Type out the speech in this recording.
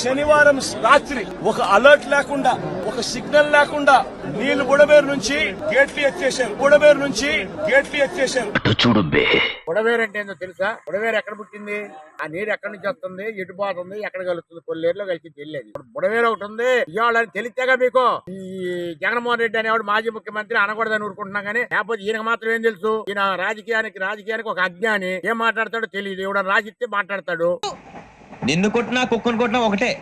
శనివారం రాత్రి ఒక అలర్ట్ లేకుండా, ఒక సిగ్నల్ లేకుండా నీళ్లు బుడమేరు నుంచి గేట్లు ఎత్తేసారు. బుడమేరు అంటే ఏందో తెలుసా? బుడమేరు ఎక్కడ పుట్టింది? ఆ నీరు ఎక్కడి నుంచి వస్తుంది, ఎటు పోతుంది, ఎక్కడ కలుస్తుంది? కొల్లేరులో కలిసి తెలియదు. బుడమేరు ఒకటి ఉంది ఇవాళ తెలిస్తేగా మీకు. ఈ జగన్మోహన్ రెడ్డి అనేవాడు మాజీ ముఖ్యమంత్రి అనకూడదని ఊరుకుంటున్నాం కానీ, లేకపోతే ఈయనకు మాత్రం ఏం తెలుసు? ఈయన రాజకీయానికి ఒక అజ్ఞాని. ఏం మాట్లాడతాడో తెలియదు. ఎవడ రాసిస్తే మాట్లాడతాడు. నిన్ను కొట్టినా కుక్కను కొట్టినా ఒకటే.